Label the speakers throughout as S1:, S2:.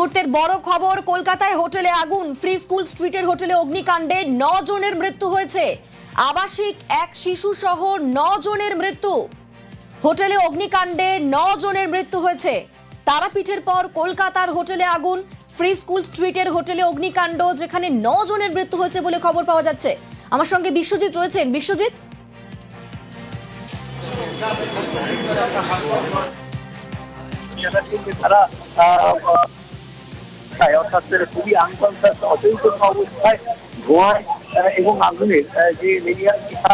S1: মুহূর্তের বড় খবর, কলকাতায় হোটেলে আগুন, ফ্রি স্কুল স্ট্রিটের হোটেলে অগ্নিকাণ্ডে 9 জনের মৃত্যু হয়েছে। আবাসিক এক শিশু সহ 9 জনের মৃত্যু। হোটেলে অগ্নিকাণ্ডে 9 জনের মৃত্যু হয়েছে। তারাপীঠের পর কলকাতার হোটেলে আগুন, ফ্রি স্কুল স্ট্রিটের হোটেলে অগ্নিকাণ্ড, যেখানে 9 জনের মৃত্যু হয়েছে বলে খবর পাওয়া যাচ্ছে। আমার সঙ্গে বিশ্বজিৎ রয়েছেন। বিশ্বজিৎ,
S2: তারা অর্থাৎ খুবই আনকনসাস অচেতন অবস্থায় ধোঁয়ায় এবং আগুনের যে লেলিহান শিখা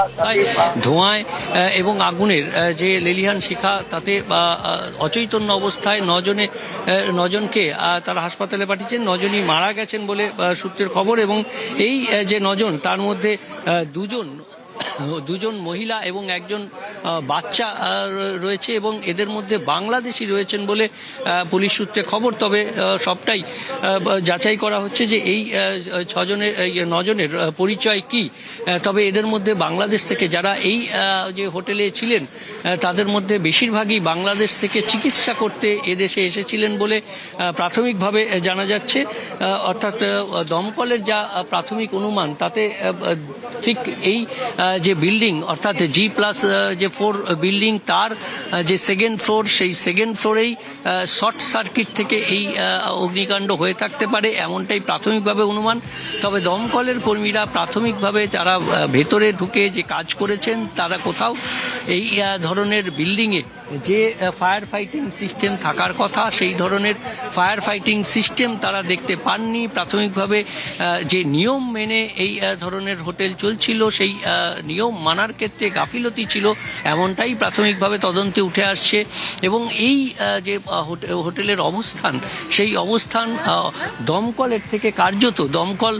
S3: ধোঁয়ায় এবং আগুনের যে লেলিহান শিখা তাতে অচৈতন্য অবস্থায় 9 জনকে তারা হাসপাতালে পাঠিয়েছেন। 9 জনই মারা গেছেন বলে সূত্রের খবর। এবং এই যে 9 জন, তার মধ্যে দুজন মহিলা এবং একজন বাচ্চা রয়েছে, এবং এদের মধ্যে বাংলাদেশি রয়েছেন বলে পুলিশ সূত্রে খবর। তবে সবটাই যাচাই করা হচ্ছে যে এই 9 জনের পরিচয় কি। তবে এদের মধ্যে বাংলাদেশ থেকে যারা এই যে হোটেলে ছিলেন, তাদের মধ্যে বেশিরভাগই বাংলাদেশ থেকে চিকিৎসা করতে এদেশে এসেছিলেন বলে প্রাথমিকভাবে জানা যাচ্ছে। অর্থাৎ দমকলের যা প্রাথমিক অনুমান, তাতে ঠিক এই যে বিল্ডিং, অর্থাৎ G+ যে 4 বিল্ডিং, তার যে সেকেন্ড ফ্লোর, সেই সেকেন্ড ফ্লোরেই শর্ট সার্কিট থেকে এই অগ্নিকাণ্ড হয়ে থাকতে পারে, এমনটাই প্রাথমিকভাবে অনুমান। তবে দমকলের কর্মীরা প্রাথমিকভাবে যারা ভেতরে ঢুকে যে কাজ করেছেন, তারা কোথাও এই ধরনের বিল্ডিংয়ে যে ফায়ার ফাইটিং সিস্টেম থাকার কথা, সেই ধরনের ফায়ার ফাইটিং সিস্টেম তারা দেখতে পাননি। প্রাথমিকভাবে যে নিয়ম মেনে এই ধরনের হোটেল চলছিল, সেই নিয়ম মানার ক্ষেত্রে গাফিলতি ছিল, এমনটাই প্রাথমিকভাবে তদন্তে উঠে আসছে। এবং এই যে হোটেলের অবস্থান, সেই অবস্থান দমকলের থেকে কার্যত দমকল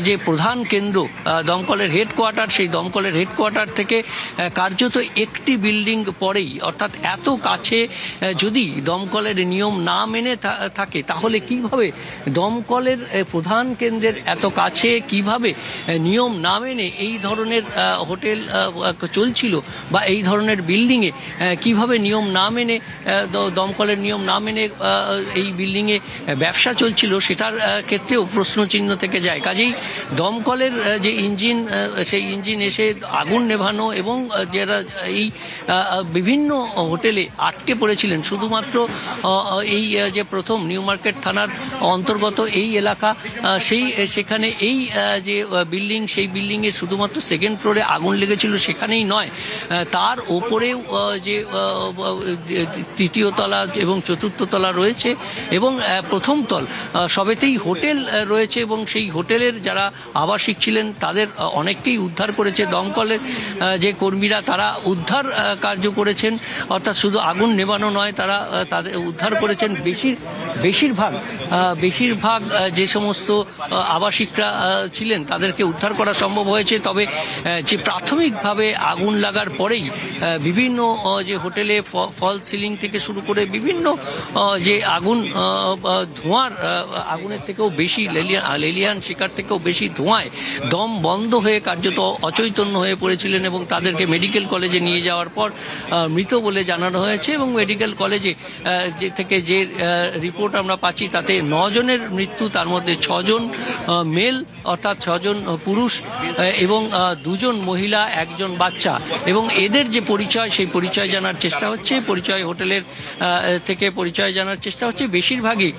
S3: যে প্রধান কেন্দ্র, দমকলের হেডকোয়ার্টার, সেই দমকলের হেডকোয়ার্টার থেকে কার্যত একটি বিল্ডিং পরেই, অর্থাৎ এত কাছে যদি দমকলের নিয়ম না মেনে থাকে, তাহলে কিভাবে দমকলের প্রধান কেন্দ্রের এত কাছে কিভাবে নিয়ম না মেনে এই ধরনের হোটেল চলছিল, বা এই ধরনের বিল্ডিংয়ে কিভাবে নিয়ম না মেনে, দমকলের নিয়ম না মেনে এই বিল্ডিংয়ে ব্যবসা চলছিল, সেটার ক্ষেত্রেও প্রশ্নচিহ্ন থেকে যায়। কাজেই দমকলের যে ইঞ্জিন, সেই ইঞ্জিন এসে আগুন নেভানো, এবং যারা এই বিভিন্ন হোটেলে আটকে পড়েছিলেন, শুধুমাত্র এই যে প্রথম নিউ মার্কেট থানার অন্তর্গত এই এলাকা, সেখানে এই যে বিল্ডিং, সেই বিল্ডিংয়ে শুধুমাত্র সেকেন্ড ফ্লোরে আগুন লেগেছিল, সেখানেই নয়, তার ওপরেও যে তৃতীয় তলা এবং চতুর্থ তলা রয়েছে, এবং প্রথম তল সবেতেই হোটেল রয়েছে। এবং সেই হোটেলের যারা আবাসিক ছিলেন, তাদের অনেককেই উদ্ধার করেছে দমকলের যে কর্মীরা, তারা উদ্ধার কার্য করেছেন। অর্থাৎ শুধু আগুন নেভানো নয়, তারা তাদের উদ্ধার করেছেন। বেশিরভাগ যে সমস্ত আবাসিকরা ছিলেন, তাদেরকে উদ্ধার করা সম্ভব হয়েছে। তবে যে প্রাথমিকভাবে আগুন লাগার পরেই বিভিন্ন যে হোটেলে ফল সিলিং থেকে শুরু করে বিভিন্ন যে ধোঁয়ার আগুনের থেকেও বেশি, লেলিহান শিকার থেকেও বেশি ধোঁয়ায় দম বন্ধ হয়ে কার্যত অচৈতন্য হয়ে পড়েছিলেন, এবং তাদেরকে মেডিকেল কলেজে নিয়ে যাওয়ার পর মৃত বলে জানানো হয়েছে। এবং মেডিকেল কলেজে থেকে যে রিপোর্ট আমরা পাচ্ছি, তাতে 9 জনের মৃত্যু, তার মধ্যে 6 জন মেল, অর্থাৎ 6 জন পুরুষ, এবং 2 জন মহিলা, 1 জন বাচ্চা। এবং এদের যে পরিচয়, সেই পরিচয় জানার চেষ্টা হচ্ছে, হোটেলের থেকে পরিচয় জানার চেষ্টা হচ্ছে। বেশিরভাগই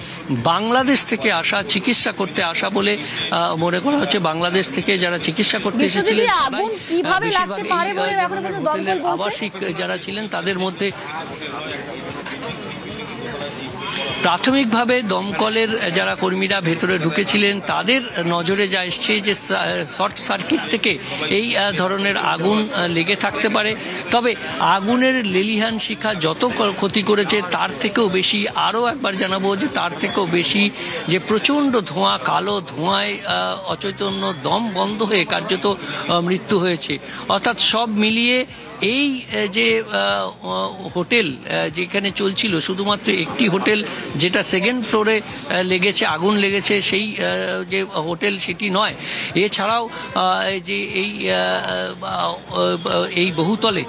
S3: বাংলাদেশ থেকে আসা, চিকিৎসা করতে আসা বলে মনে করা হচ্ছে। বাংলাদেশ থেকে যারা চিকিৎসা করতে এসেছিলেন, আবাসিক যারা ছিলেন, তাদের মধ্যে প্রাথমিকভাবে দমকলের যারা কর্মীরা ভেতরে ঢুকেছিলেন, তাদের নজরে যা এসছে যে শর্ট সার্কিট থেকে এই ধরনের আগুন লেগে থাকতে পারে। তবে আগুনের লেলিহান শিখা যত ক্ষতি করেছে, তার থেকেও বেশি, আরও একবার জানাবো যে তার থেকেও বেশি যে প্রচণ্ড ধোঁয়া, কালো ধোঁয়ায় অচৈতন্য, দম বন্ধ হয়ে কার্যত মৃত্যু হয়েছে। অর্থাৎ সব মিলিয়ে এই যে হোটেল যেখানে চলছিল, শুধুমাত্র একটি হোটেল যেটা সেকেন্ড ফ্লোরে লেগেছে, আগুন লেগেছে, সেই যে হোটেল সেটি নয়। এছাড়াও যে এই বহুতলে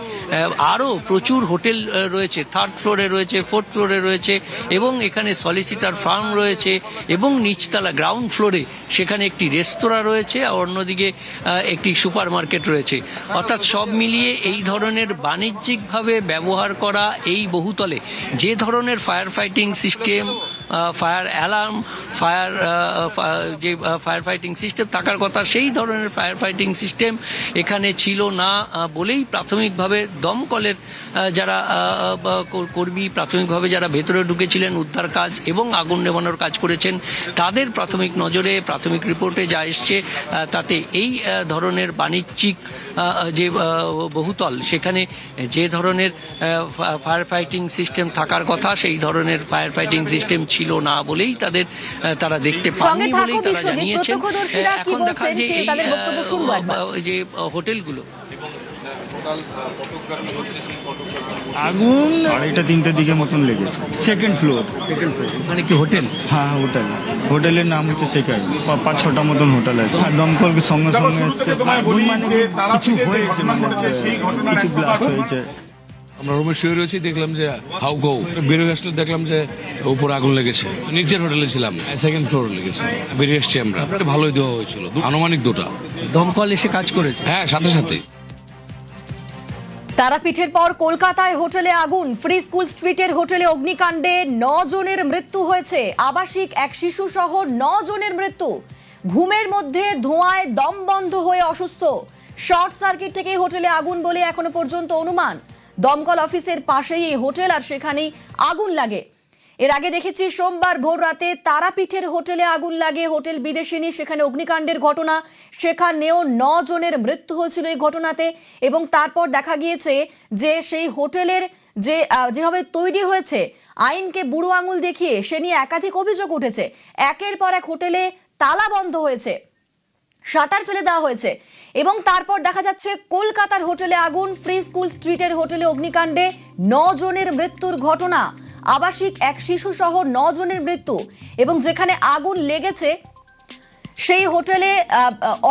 S3: আরও প্রচুর হোটেল রয়েছে, থার্ড ফ্লোরে রয়েছে, ফোর্থ ফ্লোরে রয়েছে, এবং এখানে সলিসিটার ফার্ম রয়েছে, এবং নিচতলা গ্রাউন্ড ফ্লোরে সেখানে একটি রেস্তোরাঁ রয়েছে, আর অন্যদিকে একটি সুপার মার্কেট রয়েছে। অর্থাৎ সব মিলিয়ে এই ধরনের বাণিজ্যিকভাবে ব্যবহার করা এই বহুতলে যে ধরনের fire fighting system, fire alarm, যে ফায়ার ফাইটিং সিস্টেম থাকার কথা, সেই ধরনের ফায়ার ফাইটিং সিস্টেম এখানে ছিল না বলেই প্রাথমিকভাবে দমকলের যারা কর্মী, প্রাথমিকভাবে যারা ভেতরে ঢুকেছিলেন উদ্ধার কাজ এবং আগুন নেভানোর কাজ করেছেন, তাদের প্রাথমিক নজরে, প্রাথমিক রিপোর্টে যা এসছে তাতে এই ধরনের বাণিজ্যিক যে বহুতল, সেখানে যে ধরনের ফায়ার ফাইটিং সিস্টেম থাকার কথা, সেই ধরনের ফায়ার ফাইটিং সিস্টেম ছিল না বলেই তারা দেখতে পাননি বলেই তারা জানিয়েছেন। এখন দেখা যে এই যে হোটেলগুলো,
S4: আগুন 2:30-3টের দিকে মতন লেগেছে, সেকেন্ড ফ্লোর।
S3: মানে কি হোটেল?
S4: হ্যাঁ, হোটেল। হোটেলের নাম হচ্ছে সেকাই। 5-6টা মতন হোটেল আছে। আর দমকল সঙ্গে সঙ্গে এসছে। আগুন মানে কিছু হয়েছে, মানে কিছু ব্লাস্ট হয়েছে।
S5: আমরা রুমে শুয়ে রয়েছি, দেখলাম যে হাউকাউ বেরিয়ে আসলে দেখলাম যে উপরে আগুন লেগেছে। নিচের হোটেলে ছিলাম, সেকেন্ড ফ্লোরে লেগেছে। বেরিয়ে এসছি আমরা, ভালোই দেওয়া হয়েছিল, আনুমানিক 2টা।
S3: দমকল এসে কাজ করেছে?
S5: হ্যাঁ, সাথে সাথে।
S1: তারাপীঠের পর কলকাতায় হোটেলে আগুন, ফ্রি স্কুল স্ট্রিটের হোটেলে অগ্নিকাণ্ডে 9 জনের মৃত্যু হয়েছে। আবাসিক এক শিশু সহ 9 জনের মৃত্যু। ঘুমের মধ্যে ধোঁয়ায় দম বন্ধ হয়ে অসুস্থ। শর্ট সার্কিট থেকে হোটেলে আগুন বলে এখনো পর্যন্ত অনুমান। দমকল অফিসের পাশেই এই হোটেল, আর সেখানেই আগুন লাগে। এর আগে দেখেছি সোমবার ভোর রাতে তারাপীঠের হোটেলে আগুন লাগে, হোটেল বিদেশিনী, সেখানে অগ্নিকাণ্ডের ঘটনা, সেখানেও 9 জনের মৃত্যু হয়েছিল এই ঘটনাতে। এবং তারপর দেখা গিয়েছে যে সেই হোটেলের যেভাবে তৈরি হয়েছে, আইনকে বুড়ো আঙুল দেখিয়ে সে নিয়ে একাধিক অভিযোগ উঠেছে। একের পর এক হোটেলে তালা বন্ধ হয়েছে, শাটার ফেলে দেওয়া হয়েছে। এবং তারপর দেখা যাচ্ছে কলকাতার হোটেলে আগুন, ফ্রি স্কুল স্ট্রিটের হোটেলে অগ্নিকাণ্ডে 9 জনের মৃত্যুর ঘটনা। আবাসিক এক শিশু সহ 9 জনের মৃত্যু। এবং যেখানে আগুন লেগেছে সেই হোটেলে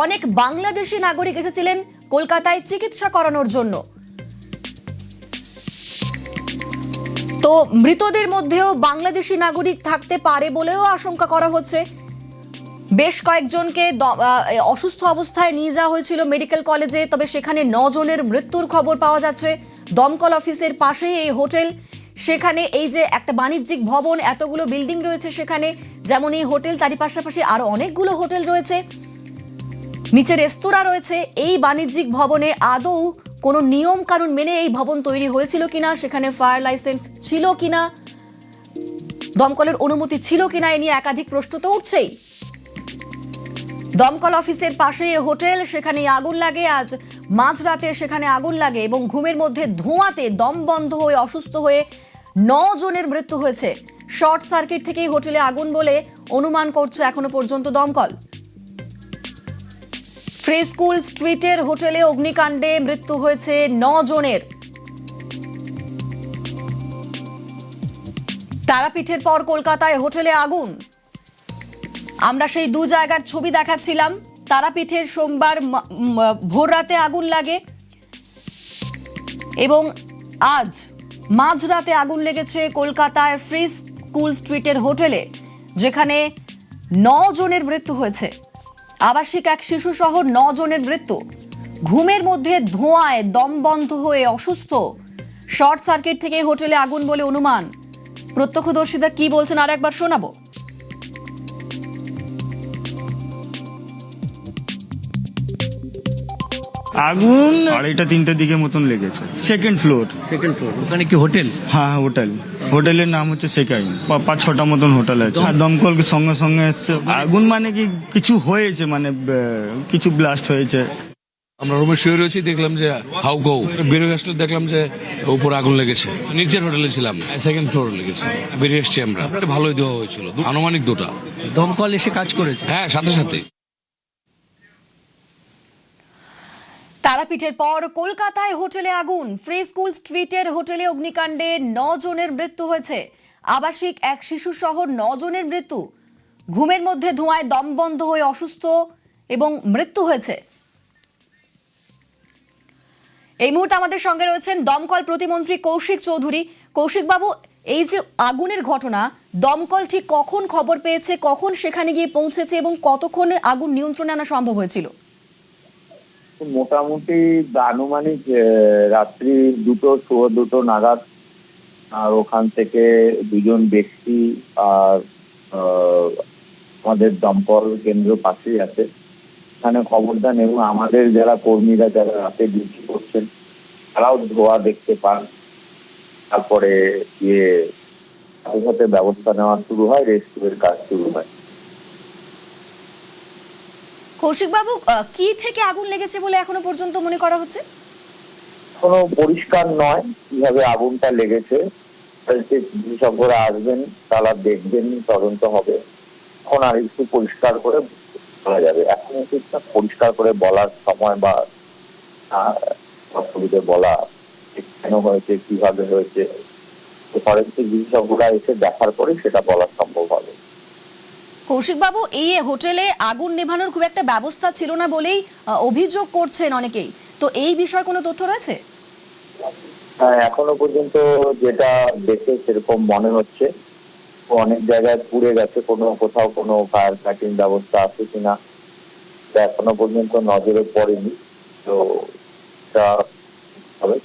S1: অনেক বাংলাদেশি নাগরিক এসেছিলেন কলকাতায় চিকিৎসা করানোর জন্য। তো মৃতদের মধ্যেও বাংলাদেশি নাগরিক থাকতে পারে বলেও আশঙ্কা করা হচ্ছে। বেশ কয়েকজনকে অসুস্থ অবস্থায় নিয়ে যাওয়া হয়েছিল মেডিকেল কলেজে, তবে সেখানে 9 জনের মৃত্যুর খবর পাওয়া যাচ্ছে। দমকল অফিসের পাশেই এই হোটেল, সেখানে এই যে একটা বাণিজ্যিক ভবন, এতগুলো বিল্ডিং রয়েছে সেখানে, যেমন এই হোটেল, তারই পাশাপাশি আরো অনেকগুলো হোটেল রয়েছে, নিচে রেস্তোরাঁ রয়েছে। এই বাণিজ্যিক ভবনে আদৌ কোনো নিয়ম কানুন মেনে এই ভবন তৈরি হয়েছিল কিনা, সেখানে ফায়ার লাইসেন্স ছিল কিনা, দমকলের অনুমতি ছিল কিনা, এ নিয়ে একাধিক প্রশ্ন তো উঠছেই। দমকল অফিসের পাশে হোটেল, সেখানে আগুন লাগে। আজ মাঝরাতে সেখানে আগুন লাগে এবং ঘুমের মধ্যে ধোঁয়াতে দম বন্ধ হয়ে অসুস্থ হয়ে 9 জনের মৃত্যু হয়েছে। শর্ট সার্কিট থেকেই হোটেলে আগুন বলে অনুমান করছে এখনো পর্যন্ত দমকল। ফ্রি স্কুল স্ট্রিটের হোটেলে অগ্নিকাণ্ডে মৃত্যু হয়েছে 9 জনের। তারাপীঠের পর কলকাতায় হোটেলে আগুন। আমরা সেই 2 জায়গার ছবি দেখাচ্ছিলাম। তারাপীঠের সোমবার ভোর রাতে আগুন লাগে এবং আজ মাঝরাতে আগুন লেগেছে কলকাতায় ফ্রি স্কুল স্ট্রিটের হোটেলে, যেখানে 9 জনের মৃত্যু হয়েছে। আবাসিক এক শিশু সহ 9 জনের মৃত্যু। ঘুমের মধ্যে ধোঁয়ায় দম বন্ধ হয়ে অসুস্থ। শর্ট সার্কিট থেকে হোটেলে আগুন বলে অনুমান। প্রত্যক্ষদর্শীরা কি বলছেন আর একবার শোনাবো।
S4: আগুন 2:30-3টের দিকে মতন লেগেছে, সেকেন্ড ফ্লোর।
S3: ওখানে কি হোটেল?
S4: হ্যাঁ, হোটেল। হোটেলের নাম হচ্ছে সেকাই। 5-6টা মতন হোটেল আছে। আর দমকল সঙ্গে সঙ্গে এসছে। আগুন মানে কি কিছু হয়েছে, মানে কিছু ব্লাস্ট হয়েছে।
S5: আমরা রুমে শুয়ে রয়েছি, দেখলাম যে হাউকাউ বেরিয়ে আসলে দেখলাম যে উপরে আগুন লেগেছে। নিচের হোটেলে ছিলাম, সেকেন্ড ফ্লোরে লেগেছে। বেরিয়ে এসছি আমরা, ভালোই দেওয়া হয়েছিল, আনুমানিক 2টা।
S3: দমকল এসে কাজ করেছে?
S5: হ্যাঁ, সাথে সাথে।
S1: তারাপীঠের পর কলকাতায় হোটেলে আগুন। ফ্রি স্কুল স্ট্রিটের হোটেলে অগ্নিকাণ্ডে 9 জনের মৃত্যু হয়েছে। আবাসিক এক শিশু সহ 9 জনের মৃত্যু। ঘুমের মধ্যে ধোঁয়ায় দম বন্ধ হয়ে অসুস্থ এবং মৃত্যু হয়েছে। এই মুহূর্তে আমাদের সঙ্গে রয়েছেন দমকল প্রতিমন্ত্রী কৌশিক চৌধুরী। কৌশিক বাবু, এই যে আগুনের ঘটনা, দমকল ঠিক কখন খবর পেয়েছে, কখন সেখানে গিয়ে পৌঁছেছে এবং কতক্ষণে আগুন নিয়ন্ত্রণে আনা সম্ভব হয়েছিল?
S2: মোটামুটি আনুমানিক রাত্রি 2 নাগাদ, আর ওখান থেকে 2জন ব্যক্তি আর আমাদের দমকল কেন্দ্র পাশেই আছে, এখানে খবর দেন এবং আমাদের যারা কর্মীরা যারা রাতে ডিউটি করছেন তারাও ধোঁয়া দেখতে পান। তারপরে সাথে সাথে ব্যবস্থা নেওয়া শুরু হয়, রেস্কিউয়ের কাজ শুরু হয়।
S1: কৌশিক বাবু, কি থেকে আগুন লেগেছে বলে এখনো পর্যন্ত মনে করা হচ্ছে?
S2: কোনো পরিষ্কার নয় কিভাবে আগুনটা লেগেছে। বিশেষজ্ঞরা আসবেন, তারা দেখবেন, তদন্ত হবে, এখন আর একটু পরিষ্কার করে বলা যাবে। এখন ঠিকঠাক পরিষ্কার করে বলার সময় বা অসুবিধে বলা কেন হয়েছে, কিভাবে হয়েছে, ফরেন্সিক বিশেষজ্ঞরা এসে দেখার পরে সেটা বলা সম্ভব হবে।
S1: কৌশিক বাবু, এই হোটেলে আগুন নেভানোর খুব একটা ব্যবস্থা ছিল না বলেই অভিযোগ করছেন অনেকেই, তো এই বিষয়ে কোনো তথ্য রয়েছে?
S2: হ্যাঁ, এখনো পর্যন্ত যেটা দেখে সেরকম মনে হচ্ছে অনেক জায়গায় পুড়ে গেছে, কোথাও কোনো ফায়ার ফাইটিং ব্যবস্থা আছে কিনা এখনো পর্যন্ত নজরে পড়েনি। তো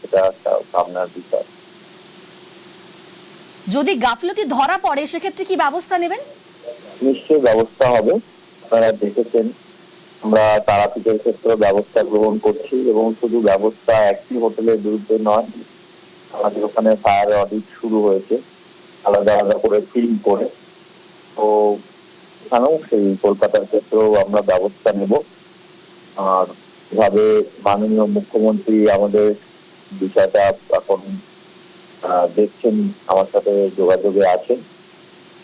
S2: সেটা একটা ভাবনার বিষয়।
S1: যদি গাফলতি ধরা পড়ে সেক্ষেত্রে কি ব্যবস্থা নেবেন?
S2: নিশ্চয়ই ব্যবস্থা হবে। আপনারা দেখেছেন আমরা তারাপীঠের ক্ষেত্রে ব্যবস্থা গ্রহণ করছি, এবং শুধু ব্যবস্থা একটি হোটেলের বিরুদ্ধে নয়, আমাদের ওখানে ফায়ার অডিট শুরু হয়েছে আলাদা আলাদা করে ফিল্ম করে। তো এখানেও সেই কলকাতার ক্ষেত্রেও আমরা ব্যবস্থা নেব। আর এভাবে মাননীয় মুখ্যমন্ত্রী আমাদের বিষয়টা এখন দেখছেন, আমার সাথে যোগাযোগে আছেন।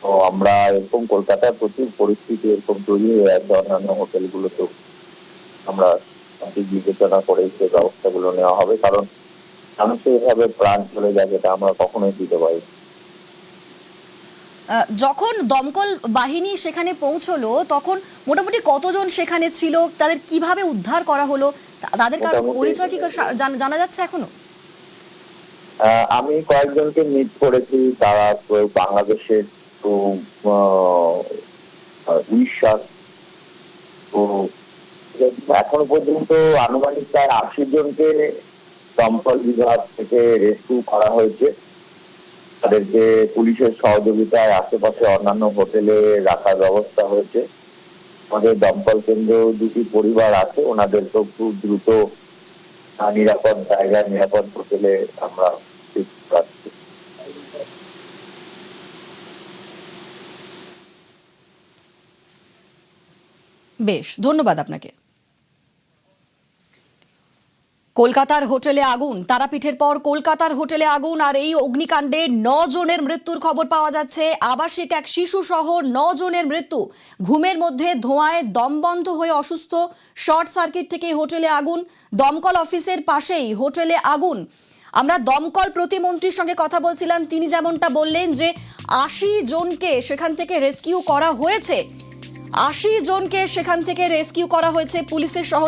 S2: তো আমরা এরকম কলকাতার প্রচুর পরিস্থিতি এরকম তৈরি হয়ে আছে, অন্যান্য হোটেলগুলোতেও আমরা বিবেচনা করে সেই ব্যবস্থাগুলো নেওয়া হবে, কারণ মানুষের এভাবে প্রাণ চলে যায় যেটা আমরা কখনোই দিতে পারি।
S1: যখন দমকল বাহিনী সেখানে পৌঁছলো তখন মোটামুটি কতজন সেখানে ছিল, তাদের কিভাবে উদ্ধার করা হলো, তাদের কারো পরিচয় কি জানা যাচ্ছে এখনো?
S2: আমি কয়েকজনকে মিট করেছি, তারা বাংলাদেশের, তো উড়িষ্যার। তো এখনো পর্যন্ত আনুমানিক প্রায় 80 জনকে দমকল বিভাগ থেকে রেস্কিউ করা হয়েছে। তাদেরকে পুলিশের সহযোগিতায় আশেপাশে অন্যান্য হোটেলে রাখার ব্যবস্থা হয়েছে। আমাদের দমকল কেন্দ্র 2টি পরিবার আছে, ওনাদেরকেও খুব দ্রুত নিরাপদ জায়গায়, নিরাপদ হোটেলে আমরা রাখছি।
S1: বেশ, ধন্যবাদ আপনাকে। কলকাতার হোটেলে আগুন, তারাপীঠের পর কলকাতার হোটেলে আগুন, আর এই অগ্নিকাণ্ডে 9 জনের মৃত্যুর খবর পাওয়া যাচ্ছে। আবাসিক এক শিশু সহ 9 জনের মৃত্যু। ঘুমের মধ্যে ধোঁয়ায় দমবন্ধ হয়ে অসুস্থ, শর্ট সার্কিট থেকে হোটেলে আগুন। দমকল অফিসের পাশেই হোটেলে আগুন। আমরা দমকল প্রতিমন্ত্রীর সঙ্গে কথা বলছিলাম, তিনি যেমনটা বললেন যে 80 জনকে সেখান থেকে রেস্কিউ করা হয়েছে। 80 জনকে সেখান থেকে রেস্কিউ করা হয়েছে পুলিশের সহযোগিতায়।